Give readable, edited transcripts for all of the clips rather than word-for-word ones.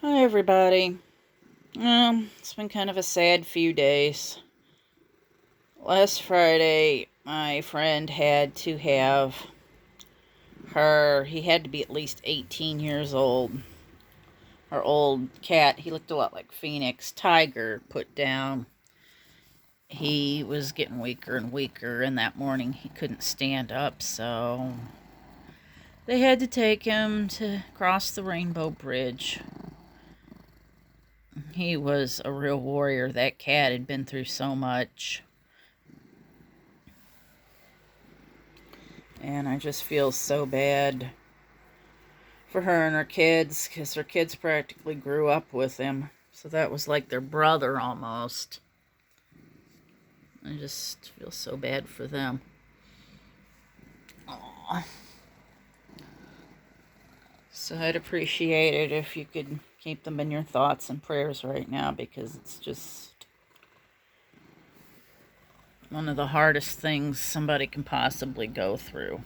Hi, everybody. It's been kind of a sad few days. Last Friday, my friend had to have he had to be at least 18 years old. Our old cat, he looked a lot like Phoenix, Tiger, put down. He was getting weaker and weaker, and that morning he couldn't stand up, so they had to take him to cross the Rainbow Bridge. He was a real warrior. That cat had been through so much. And I just feel so bad for her and her kids, because her kids practically grew up with him. So that was like their brother almost. I just feel so bad for them. Aww. So I'd appreciate it if you could keep them in your thoughts and prayers right now, because it's just one of the hardest things somebody can possibly go through.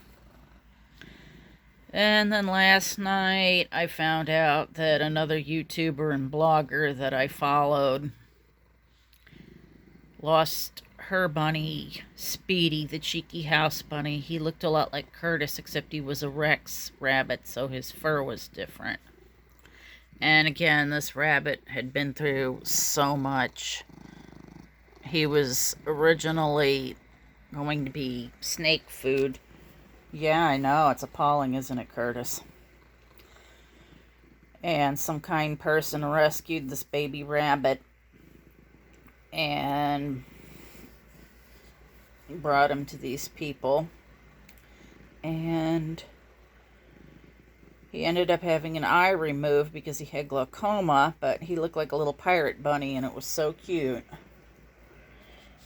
And then last night, I found out that another YouTuber and blogger that I followed lost her bunny, Speedy, the cheeky house bunny. He looked a lot like Curtis, except he was a Rex rabbit, so his fur was different. And again, this rabbit had been through so much. He was originally going to be snake food. Yeah, I know. It's appalling, isn't it, Curtis? And some kind person rescued this baby rabbit and brought him to these people. And he ended up having an eye removed because he had glaucoma, but he looked like a little pirate bunny, and it was so cute.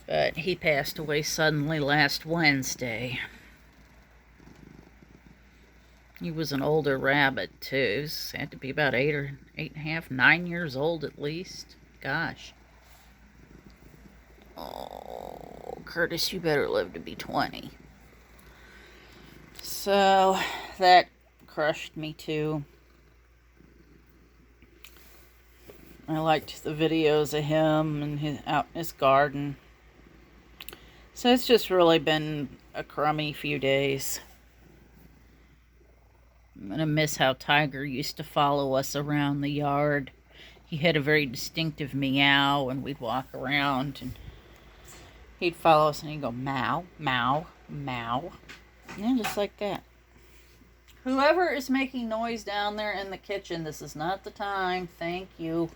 But he passed away suddenly last Wednesday. He was an older rabbit, too. He had to be about 8.5, 9 years old at least. Gosh. Oh, Curtis, you better live to be 20. So, that crushed me, too. I liked the videos of him and out in his garden. So it's just really been a crummy few days. I'm going to miss how Tiger used to follow us around the yard. He had a very distinctive meow, and we'd walk around, and he'd follow us, and he'd go, meow, meow, meow. And just like that. Whoever is making noise down there in the kitchen, this is not the time. Thank you.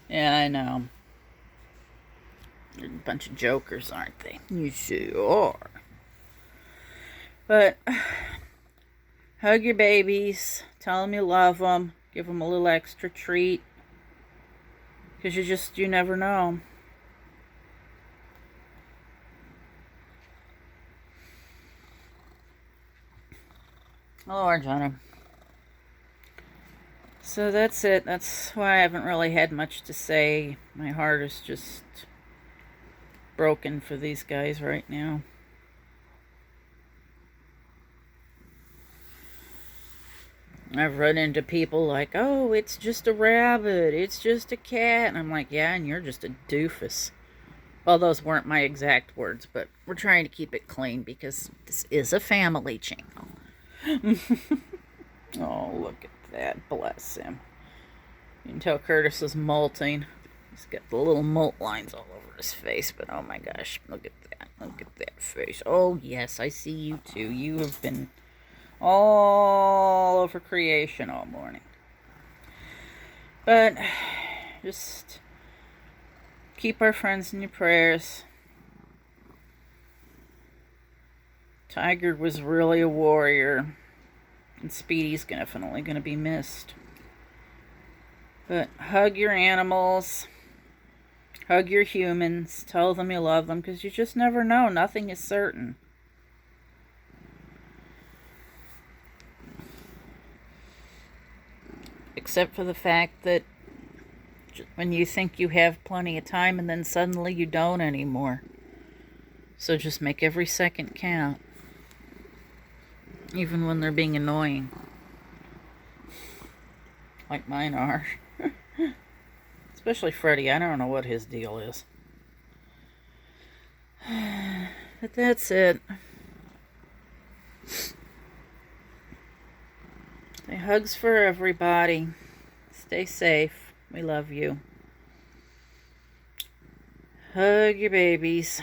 Yeah, I know. They're a bunch of jokers, aren't they? You sure are. But hug your babies. Tell them you love them. Give them a little extra treat. Because you never know. Oh, Arjuna. So that's it. That's why I haven't really had much to say. My heart is just broken for these guys right now. I've run into people like, oh, it's just a rabbit, it's just a cat. And I'm like, yeah, and you're just a doofus. Well, those weren't my exact words, but we're trying to keep it clean because this is a family channel. Oh, look at that. Bless him. You can tell Curtis is molting. He's got the little molt lines all over his face, but oh my gosh, look at that. Look at that face. Oh, yes, I see you too. You have been all over creation all morning. But just keep our friends in your prayers. Tiger was really a warrior, and Speedy's definitely going to be missed. But hug your animals, hug your humans, tell them you love them, because you just never know. Nothing is certain. Except for the fact that when you think you have plenty of time, and then suddenly you don't anymore. So just make every second count. Even when they're being annoying. like mine are. Especially Freddie. I don't know what his deal is. But that's it. Say hugs for everybody. Stay safe. We love you. Hug your babies.